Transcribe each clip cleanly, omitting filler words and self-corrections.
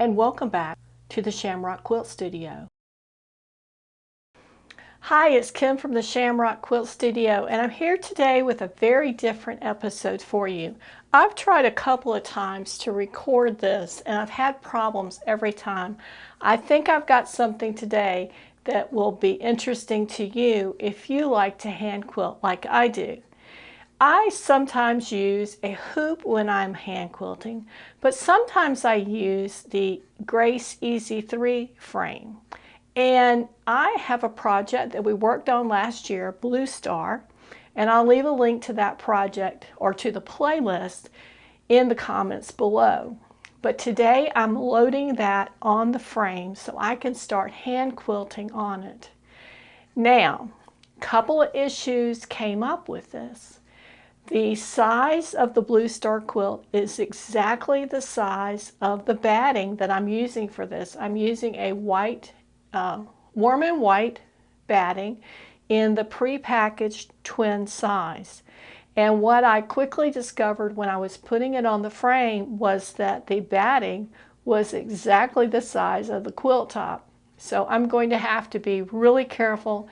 and welcome back to the Shamrock Quilt Studio. Hi, it's Kim from the Shamrock Quilt Studio, and I'm here today with a very different episode for you. I've tried a couple of times to record this, and I've had problems every time. I think I've got something today that will be interesting to you if you like to hand quilt like I do. I sometimes use a hoop when I'm hand quilting, but sometimes I use the Grace EZ3 frame. And I have a project that we worked on last year, Blue Star, and I'll leave a link to that project or to the playlist in the comments below. But today I'm loading that on the frame so I can start hand quilting on it. Now, a couple of issues came up with this. The size of the Blue Star quilt is exactly the size of the batting that I'm using for this. I'm using a white, warm and white batting in the pre-packaged twin size. And what I quickly discovered when I was putting it on the frame was that the batting was exactly the size of the quilt top. So I'm going to have to be really careful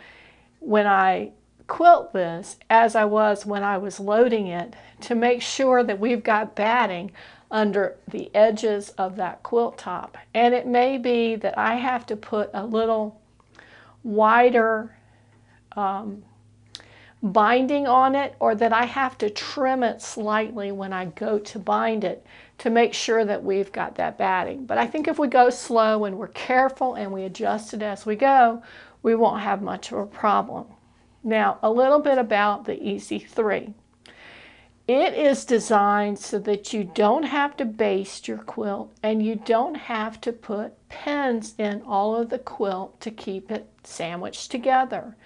when I quilt this, as I was when I was loading it, to make sure that we've got batting under the edges of that quilt top. And it may be that I have to put a little wider binding on it, or that I have to trim it slightly when I go to bind it to make sure that we've got that batting. But I think if we go slow and we're careful and we adjust it as we go, we won't have much of a problem. Now, a little bit about the EZ3. It is designed so that you don't have to baste your quilt and you don't have to put pins in all of the quilt to keep it sandwiched together.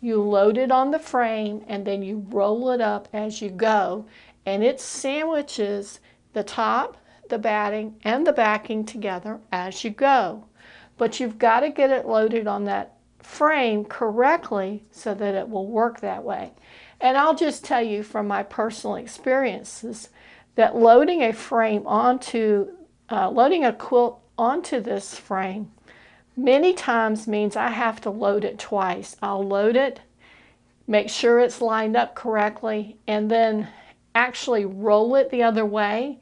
You load it on the frame and then you roll it up as you go, and it sandwiches the top, the batting, and the backing together as you go. But you've got to get it loaded on that frame correctly so that it will work that way. And I'll just tell you from my personal experiences that loading a frame onto, loading a quilt onto this frame many times means I have to load it twice. I'll load it, make sure it's lined up correctly, and then actually roll it the other way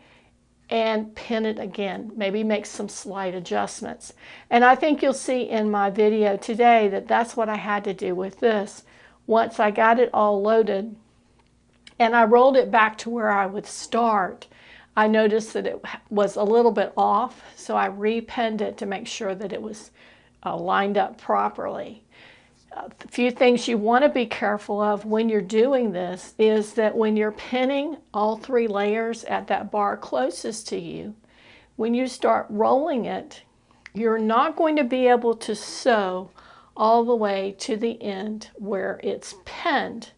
and pin it again, maybe make some slight adjustments. And I think you'll see in my video today that that's what I had to do with this. Once I got it all loaded and I rolled it back to where I would start, I noticed that it was a little bit off, so I repinned it to make sure that it was lined up properly. A few things you want to be careful of when you're doing this is that when you're pinning all three layers at that bar closest to you, when you start rolling it, you're not going to be able to sew all the way to the end where it's pinned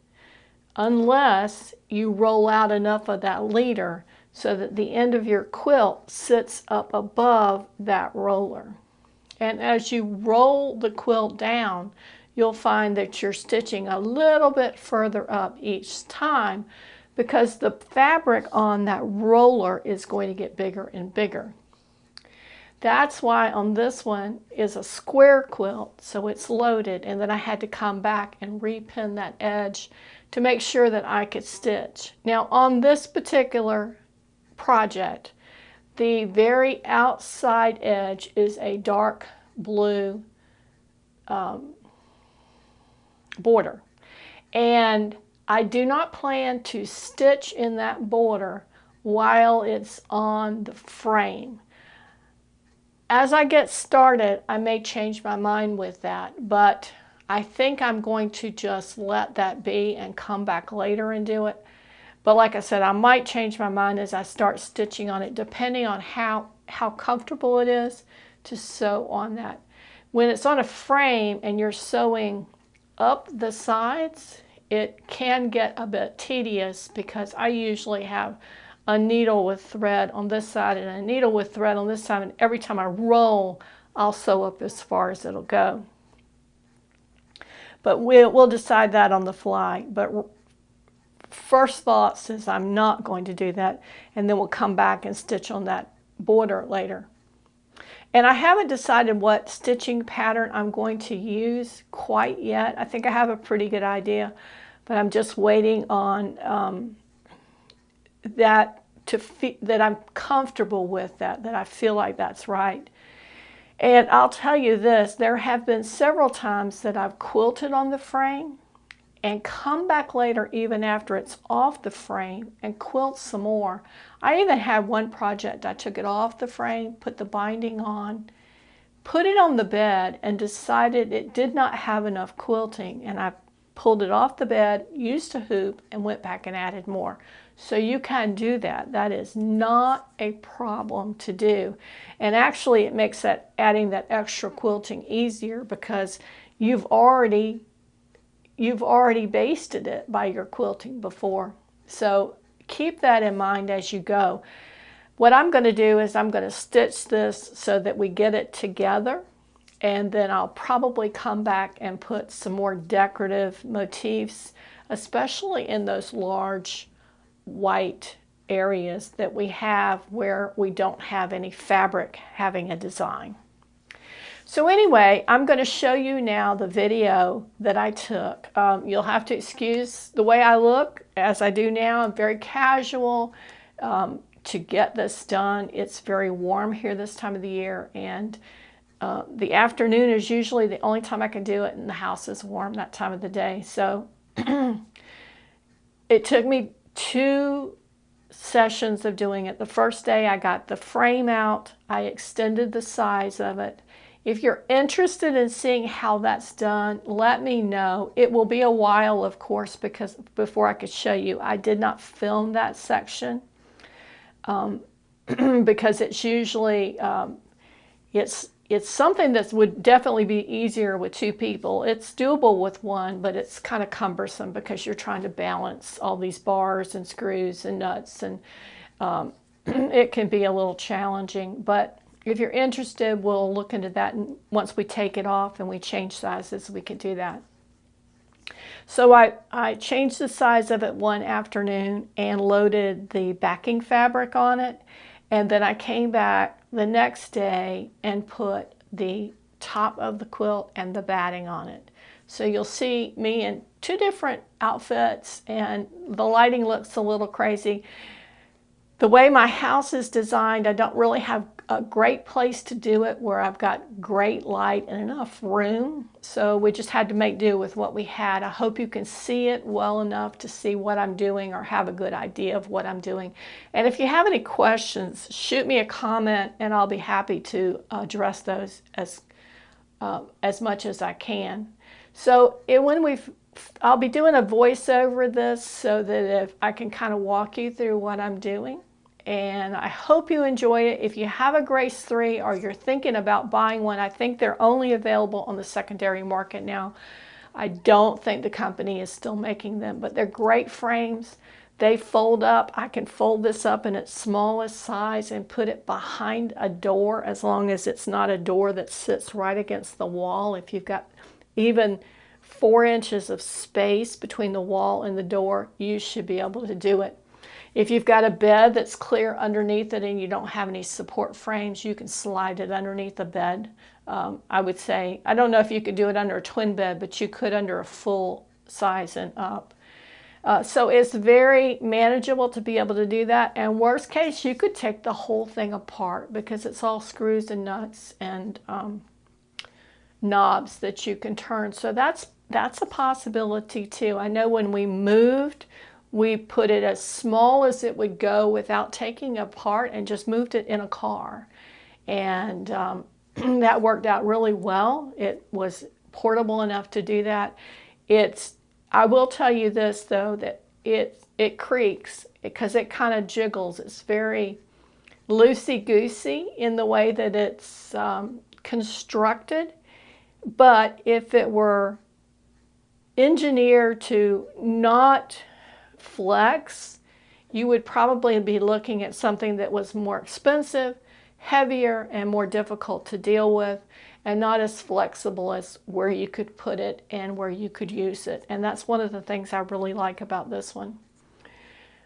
unless you roll out enough of that leader so that the end of your quilt sits up above that roller. And as you roll the quilt down, you'll find that you're stitching a little bit further up each time because the fabric on that roller is going to get bigger and bigger. That's why on this one is a square quilt, so it's loaded, and then I had to come back and repin that edge to make sure that I could stitch. Now on this particular project, the very outside edge is a dark blue border, and I do not plan to stitch in that border while it's on the frame. As I get started, I may change my mind with that, but I think I'm going to just let that be and come back later and do it. But like I said, I might change my mind as I start stitching on it, depending on how comfortable it is to sew on that. When it's on a frame and you're sewing up the sides, it can get a bit tedious because I usually have a needle with thread on this side and a needle with thread on this side, and every time I roll, I'll sew up as far as it'll go. But we'll decide that on the fly. But first thoughts is I'm not going to do that, and then we'll come back and stitch on that border later. And I haven't decided what stitching pattern I'm going to use quite yet. I think I have a pretty good idea, but I'm just waiting on that I'm comfortable with that I feel like that's right. And I'll tell you this, there have been several times that I've quilted on the frame and come back later even after it's off the frame and quilt some more. I even had one project, I took it off the frame, put the binding on, put it on the bed, and decided it did not have enough quilting, and I pulled it off the bed, used a hoop, and went back and added more. So you can do that. That is not a problem to do. And actually it makes that adding that extra quilting easier because you've already basted it by your quilting before. So keep that in mind as you go. What I'm going to do is I'm going to stitch this so that we get it together, and then I'll probably come back and put some more decorative motifs, especially in those large white areas that we have where we don't have any fabric having a design. So anyway, I'm going to show you now the video that I took. You'll have to excuse the way I look as I do now. I'm very casual to get this done. It's very warm here this time of the year, and the afternoon is usually the only time I can do it, and the house is warm that time of the day. So it took me 2 sessions of doing it. The first day I got the frame out, I extended the size of it. If you're interested in seeing how that's done, let me know. It will be a while, of course, because before I could show you, I did not film that section because it's usually, it's something that would definitely be easier with 2 people. It's doable with 1, but it's kind of cumbersome because you're trying to balance all these bars and screws and nuts, and it can be a little challenging. But if you're interested, we'll look into that, and once we take it off and we change sizes, we can do that. So I changed the size of it one afternoon and loaded the backing fabric on it, and then I came back the next day and put the top of the quilt and the batting on it. So you'll see me in 2 different outfits, and the lighting looks a little crazy. The way my house is designed, I don't really have a great place to do it where I've got great light and enough room. So we just had to make do with what we had. I hope you can see it well enough to see what I'm doing or have a good idea of what I'm doing. And if you have any questions, shoot me a comment and I'll be happy to address those as much as I can. So I'll be doing a voiceover of this so that if I can kind of walk you through what I'm doing. And I hope you enjoy it. If you have a Grace 3 or you're thinking about buying one, I think they're only available on the secondary market now. I don't think the company is still making them, but they're great frames. They fold up. I can fold this up in its smallest size and put it behind a door, as long as it's not a door that sits right against the wall. If you've got even 4 inches of space between the wall and the door, you should be able to do it. If you've got a bed that's clear underneath it and you don't have any support frames, you can slide it underneath the bed. I would say, I don't know if you could do it under a twin bed, but you could under a full size and up. So it's very manageable to be able to do that. And worst case, you could take the whole thing apart because it's all screws and nuts and knobs that you can turn. So that's a possibility too. I know when we moved, we put it as small as it would go without taking it apart and just moved it in a car. And that worked out really well. It was portable enough to do that. I will tell you this though, that it creaks because it kind of jiggles. It's very loosey-goosey in the way that it's constructed. But if it were engineered to not flex, you would probably be looking at something that was more expensive, heavier, and more difficult to deal with, and not as flexible as where you could put it and where you could use it. And that's one of the things I really like about this one.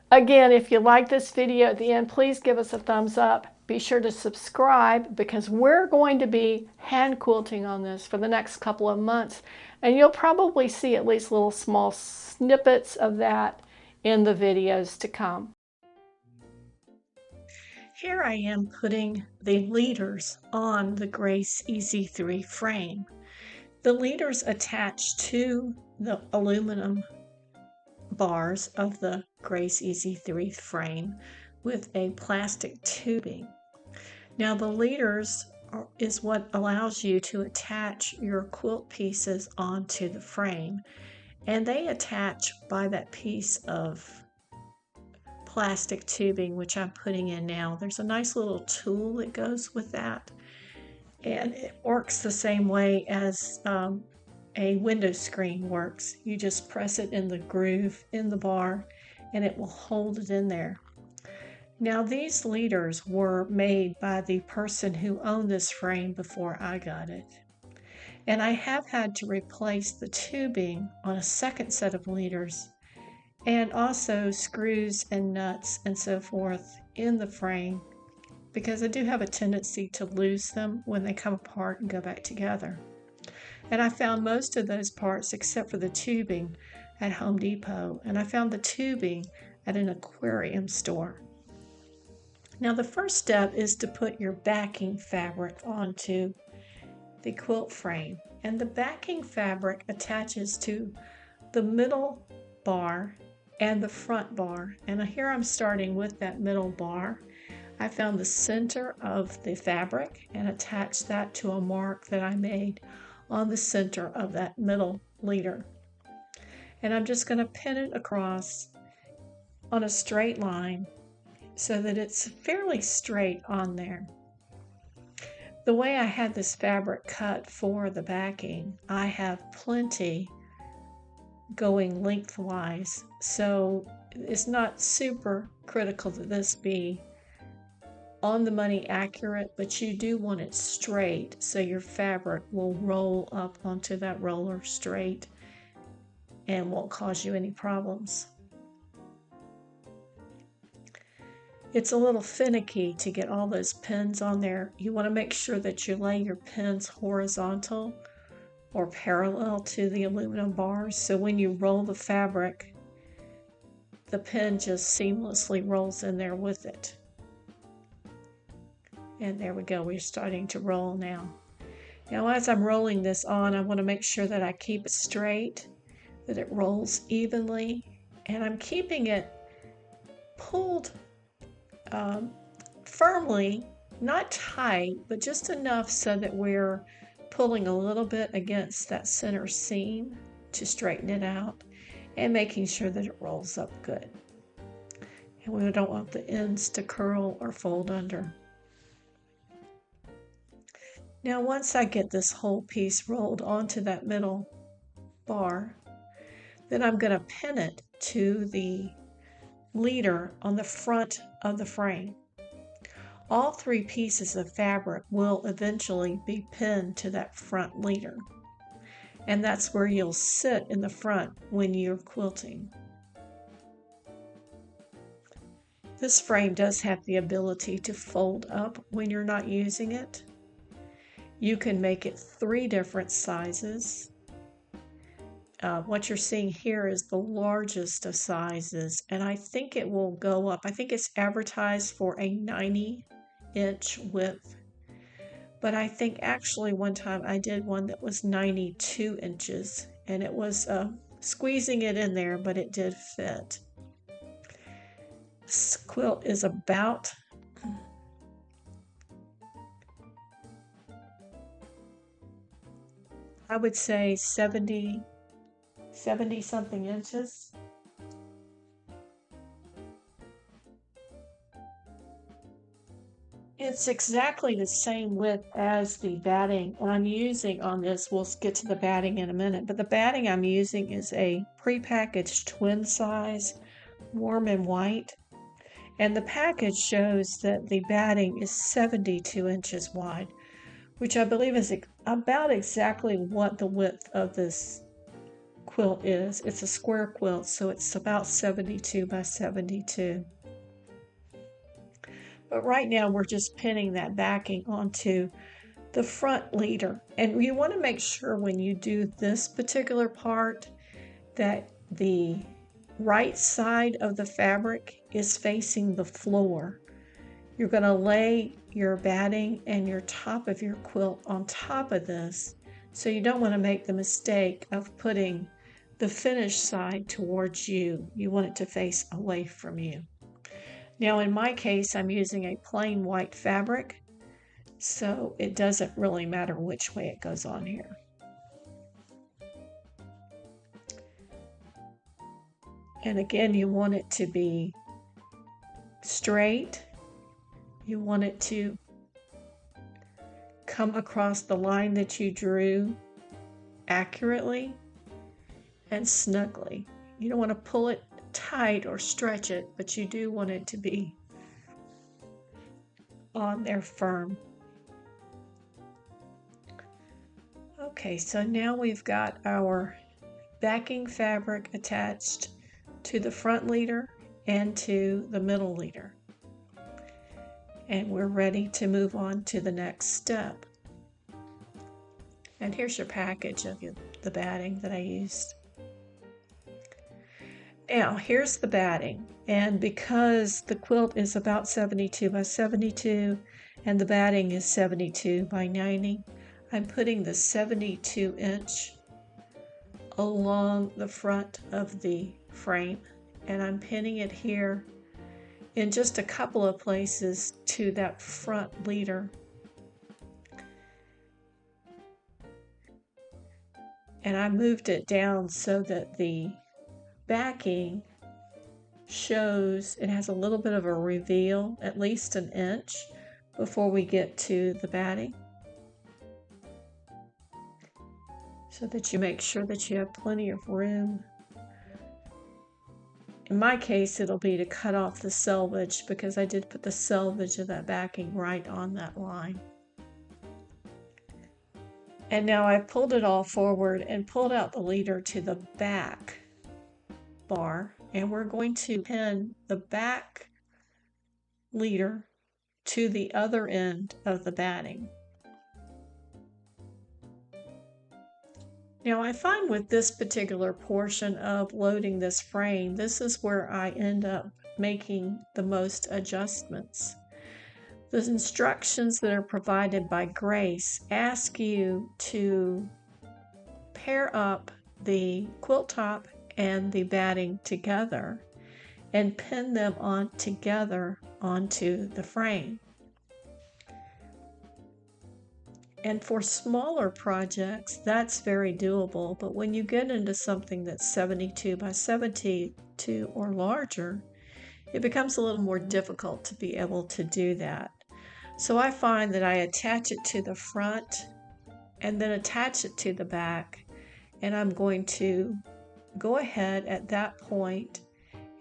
Again, if you like this video at the end, please give us a thumbs up. be sure to subscribe because we're going to be hand quilting on this for the next couple of months. And you'll probably see at least little small snippets of that in the videos to come. Here I am putting the leaders on the Grace EZ3 frame. The leaders attach to the aluminum bars of the Grace EZ3 frame with a plastic tubing. Now the leaders is what allows you to attach your quilt pieces onto the frame, and they attach by that piece of plastic tubing which I'm putting in now. There's a nice little tool that goes with that, and it works the same way as a window screen works. You just press it in the groove in the bar and it will hold it in there. Now these leaders were made by the person who owned this frame before I got it. And I have had to replace the tubing on a second set of leaders and also screws and nuts and so forth in the frame because I do have a tendency to lose them when they come apart and go back together. And I found most of those parts except for the tubing at Home Depot, and I found the tubing at an aquarium store. Now the first step is to put your backing fabric onto the quilt frame, and the backing fabric attaches to the middle bar and the front bar. And here I'm starting with that middle bar. I found the center of the fabric and attached that to a mark that I made on the center of that middle leader. And I'm just going to pin it across on a straight line so that it's fairly straight on there. The way I had this fabric cut for the backing, I have plenty going lengthwise, so it's not super critical that this be on the money accurate, but you do want it straight so your fabric will roll up onto that roller straight and won't cause you any problems. It's a little finicky to get all those pins on there. You want to make sure that you lay your pins horizontal or parallel to the aluminum bars, so when you roll the fabric, the pin just seamlessly rolls in there with it. And there we go, we're starting to roll now. Now as I'm rolling this on, I want to make sure that I keep it straight, that it rolls evenly, and I'm keeping it pulled firmly, not tight, but just enough so that we're pulling a little bit against that center seam to straighten it out and making sure that it rolls up good. And we don't want the ends to curl or fold under. Now once I get this whole piece rolled onto that middle bar, then I'm going to pin it to the leader on the front of the frame. All three pieces of fabric will eventually be pinned to that front leader, and that's where you'll sit in the front when you're quilting. This frame does have the ability to fold up when you're not using it. You can make it 3 different sizes. What you're seeing here is the largest of sizes, and I think it will go up. I think it's advertised for a 90-inch width, but I think actually one time I did one that was 92 inches, and it was squeezing it in there, but it did fit. This quilt is about I would say 70 something inches. It's exactly the same width as the batting I'm using on this. We'll get to the batting in a minute, but the batting I'm using is a prepackaged twin size, warm and white, and the package shows that the batting is 72 inches wide, which I believe is about exactly what the width of this quilt is. It's a square quilt, so it's about 72 by 72. But right now we're just pinning that backing onto the front leader. And you want to make sure when you do this particular part that the right side of the fabric is facing the floor. You're going to lay your batting and your top of your quilt on top of this, so you don't want to make the mistake of putting the finished side towards you. You want it to face away from you. Now in my case, I'm using a plain white fabric, so it doesn't really matter which way it goes on here. And again, you want it to be straight. You want it to come across the line that you drew accurately and snugly. You don't want to pull it tight or stretch it, but you do want it to be on there firm. Okay, so now we've got our backing fabric attached to the front leader and to the middle leader. And we're ready to move on to the next step. And here's your package of the batting that I used. Now, here's the batting. And because the quilt is about 72 by 72 and the batting is 72 by 90, I'm putting the 72 inch along the front of the frame, and I'm pinning it here in just a couple of places to that front leader. And I moved it down so that the backing shows, it has a little bit of a reveal, at least an inch, before we get to the batting, so that you make sure that you have plenty of room. In my case, it'll be to cut off the selvage, because I did put the selvage of that backing right on that line. And now I pulled it all forward and pulled out the leader to the back bar, and we're going to pin the back leader to the other end of the batting. Now I find with this particular portion of loading this frame, this is where I end up making the most adjustments. The instructions that are provided by Grace ask you to pair up the quilt top and the batting together and pin them on together onto the frame. And for smaller projects, that's very doable, but when you get into something that's 72 by 72 or larger, it becomes a little more difficult to be able to do that. So I find that I attach it to the front and then attach it to the back, and I'm going to go ahead at that point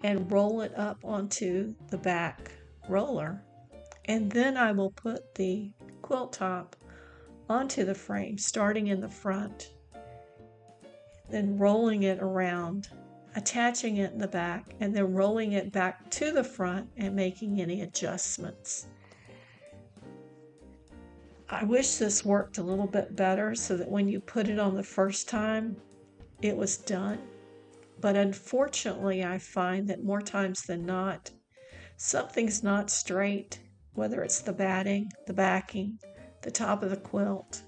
and roll it up onto the back roller, and then I will put the quilt top onto the frame, starting in the front, then rolling it around, attaching it in the back, and then rolling it back to the front and making any adjustments. I wish this worked a little bit better so that when you put it on the first time, it was done. But unfortunately, I find that more times than not, something's not straight, whether it's the batting, the backing, the top of the quilt,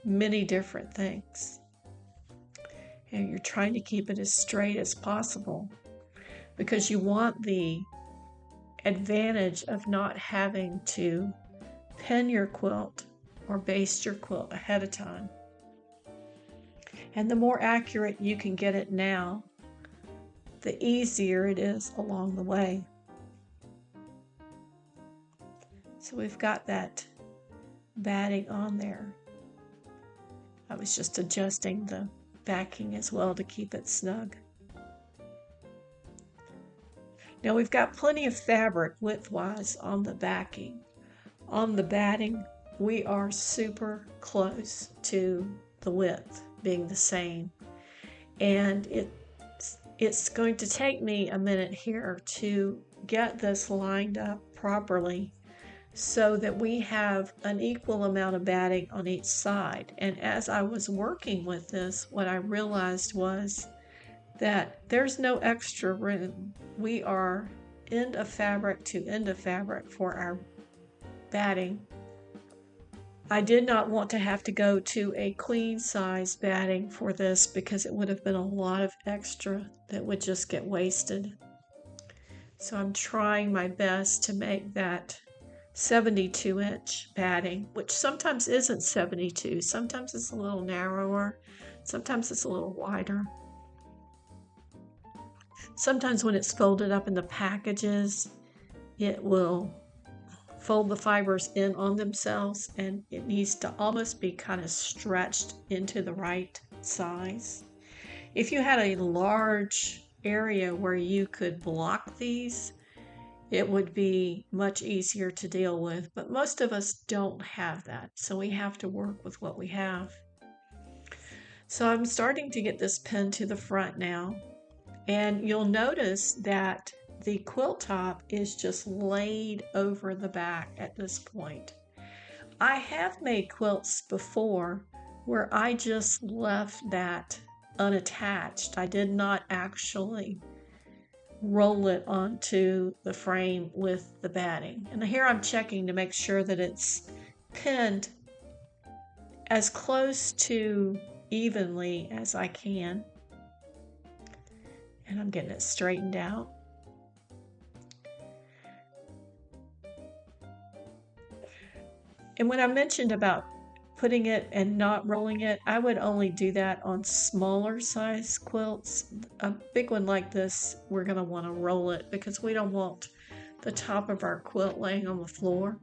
many different things. And you're trying to keep it as straight as possible because you want the advantage of not having to pin your quilt or baste your quilt ahead of time. And the more accurate you can get it now, the easier it is along the way. So we've got that batting on there. I was just adjusting the backing as well to keep it snug. Now we've got plenty of fabric width-wise on the backing. On the batting, we are super close to the width being the same. And it's going to take me a minute here to get this lined up properly so that we have an equal amount of batting on each side. And as I was working with this, what I realized was that there's no extra room. We are end of fabric to end of fabric for our batting. I did not want to have to go to a queen size batting for this because it would have been a lot of extra that would just get wasted. So I'm trying my best to make that 72-inch batting, which sometimes isn't 72. Sometimes it's a little narrower. Sometimes it's a little wider. Sometimes when it's folded up in the packages, it will fold the fibers in on themselves, and it needs to almost be kind of stretched into the right size. If you had a large area where you could block these, it would be much easier to deal with, but most of us don't have that, so we have to work with what we have. So I'm starting to get this pinned to the front now, and you'll notice that the quilt top is just laid over the back at this point. I have made quilts before where I just left that unattached. I did not actually roll it onto the frame with the batting. And here I'm checking to make sure that it's pinned as close to evenly as I can. And I'm getting it straightened out. And when I mentioned about putting it and not rolling it, I would only do that on smaller size quilts. A big one like this, we're going to want to roll it because we don't want the top of our quilt laying on the floor.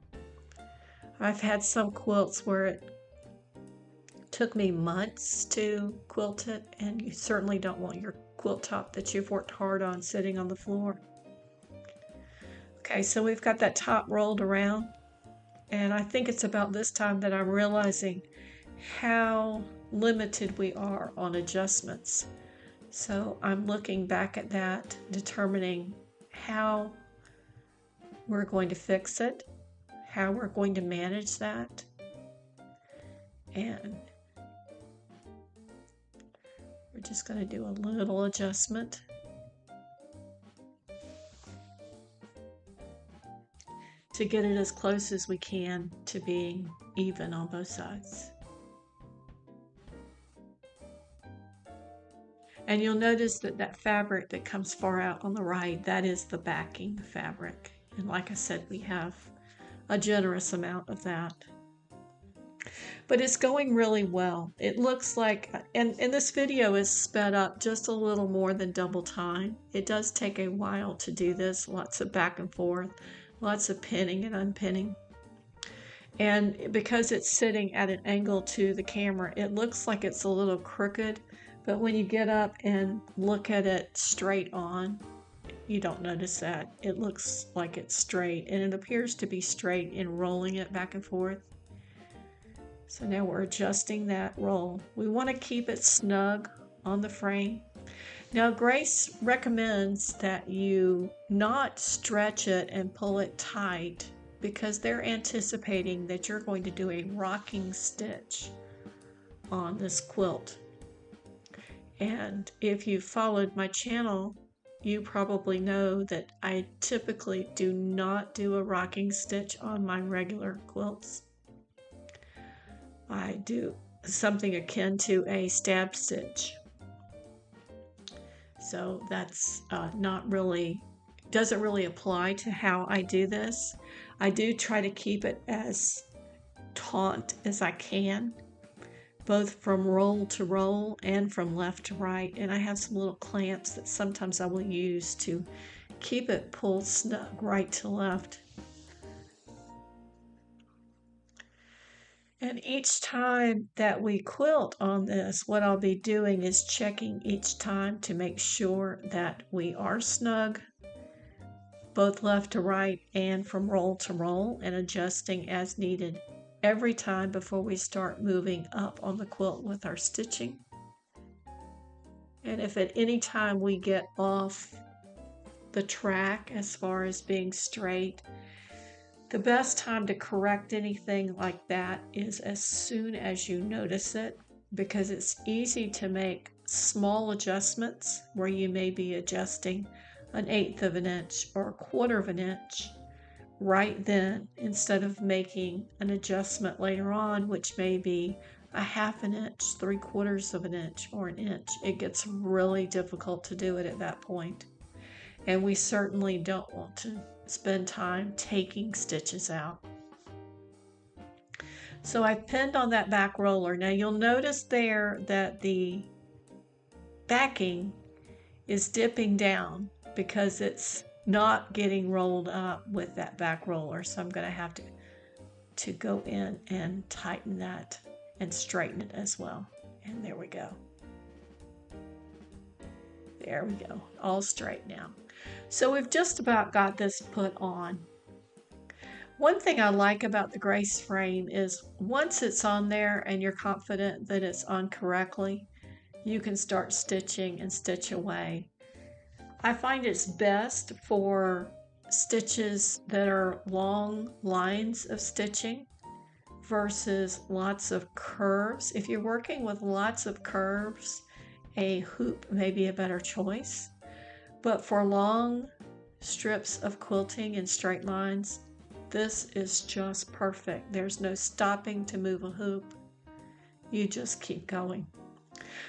I've had some quilts where it took me months to quilt it, and you certainly don't want your quilt top that you've worked hard on sitting on the floor. Okay, so we've got that top rolled around. And I think it's about this time that I'm realizing how limited we are on adjustments. So I'm looking back at that, determining how we're going to fix it, how we're going to manage that. And we're just going to do a little adjustment. To get it as close as we can to being even on both sides. And you'll notice that that fabric that comes far out on the right, that is the backing fabric. And like I said, we have a generous amount of that. But it's going really well. It looks like, and this video is sped up just a little more than double time. It does take a while to do this, lots of back and forth. Lots of pinning and unpinning. And because it's sitting at an angle to the camera, it looks like it's a little crooked, but when you get up and look at it straight on, you don't notice that. It looks like it's straight, and it appears to be straight in rolling it back and forth. So now we're adjusting that roll. We want to keep it snug on the frame. Now, Grace recommends that you not stretch it and pull it tight because they're anticipating that you're going to do a rocking stitch on this quilt. And if you followed my channel, you probably know that I typically do not do a rocking stitch on my regular quilts. I do something akin to a stab stitch. So that's doesn't really apply to how I do this. I do try to keep it as taut as I can, both from roll to roll and from left to right. And I have some little clamps that sometimes I will use to keep it pulled snug right to left. And each time that we quilt on this, what I'll be doing is checking each time to make sure that we are snug, both left to right and from roll to roll, and adjusting as needed every time before we start moving up on the quilt with our stitching. And if at any time we get off the track as far as being straight, The best time to correct anything like that is as soon as you notice it, because it's easy to make small adjustments where you may be adjusting 1/8 of an inch or 1/4 of an inch right then, instead of making an adjustment later on, which may be 1/2 an inch, 3/4 of an inch, or an inch. It gets really difficult to do it at that point. And we certainly don't want to spend time taking stitches out. So I pinned on that back roller. Now you'll notice there that the backing is dipping down because it's not getting rolled up with that back roller. So I'm going to have to go in and tighten that and straighten it as well. And there we go. There we go, all straight now. So we've just about got this put on. One thing I like about the Grace frame is once it's on there and you're confident that it's on correctly, you can start stitching and stitch away. I find it's best for stitches that are long lines of stitching versus lots of curves. If you're working with lots of curves, a hoop may be a better choice. But for long strips of quilting in straight lines, this is just perfect. There's no stopping to move a hoop. You just keep going.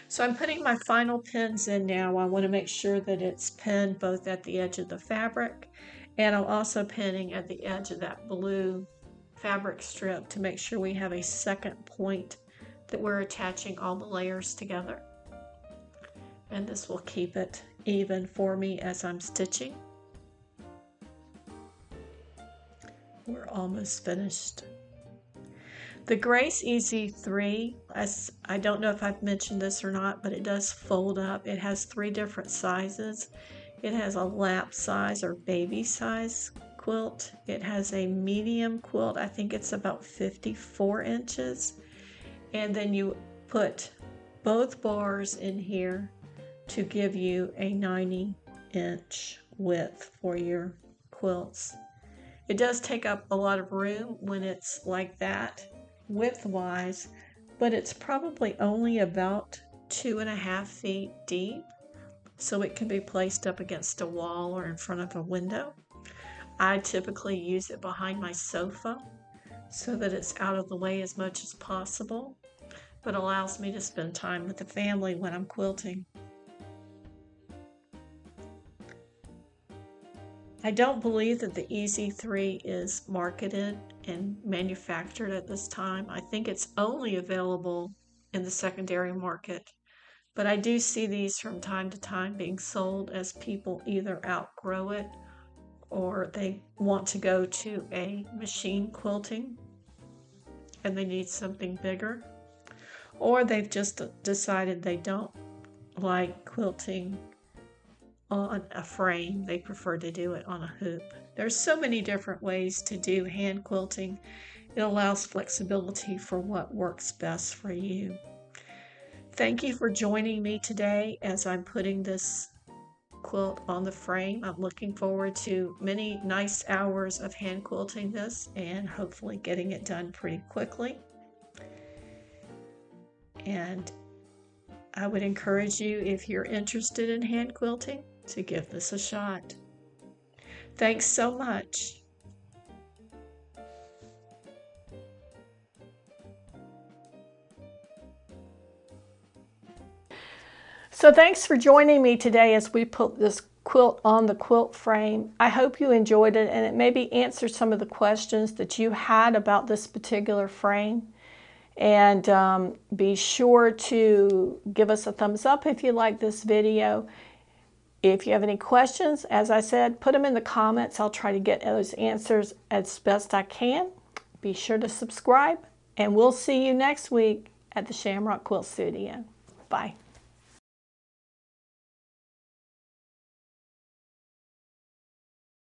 So I'm putting my final pins in now. I want to make sure that it's pinned both at the edge of the fabric, and I'm also pinning at the edge of that blue fabric strip to make sure we have a second point that we're attaching all the layers together. And this will keep it even for me as I'm stitching. We're almost finished. The Grace EZ3, I don't know if I've mentioned this or not, but it does fold up. It has 3 different sizes. It has a lap size or baby size quilt. It has a medium quilt. I think it's about 54 inches. And then you put both bars in here to give you a 90-inch width for your quilts. It does take up a lot of room when it's like that width-wise, but it's probably only about 2.5 feet deep, so it can be placed up against a wall or in front of a window. I typically use it behind my sofa so that it's out of the way as much as possible, but allows me to spend time with the family when I'm quilting. I don't believe that the EZ3 is marketed and manufactured at this time. I think it's only available in the secondary market, but I do see these from time to time being sold as people either outgrow it or they want to go to a machine quilting and they need something bigger, or they've just decided they don't like quilting on a frame. They prefer to do it on a hoop. There's so many different ways to do hand quilting. It allows flexibility for what works best for you. Thank you for joining me today as I'm putting this quilt on the frame. I'm looking forward to many nice hours of hand quilting this and hopefully getting it done pretty quickly. And I would encourage you, if you're interested in hand quilting, to give this a shot. Thanks so much. So thanks for joining me today as we put this quilt on the quilt frame. I hope you enjoyed it and it maybe answered some of the questions that you had about this particular frame. And be sure to give us a thumbs up if you like this video. If you have any questions, as I said, put them in the comments. I'll try to get those answers as best I can. Be sure to subscribe, and we'll see you next week at the Shamrock Quilt Studio. Bye.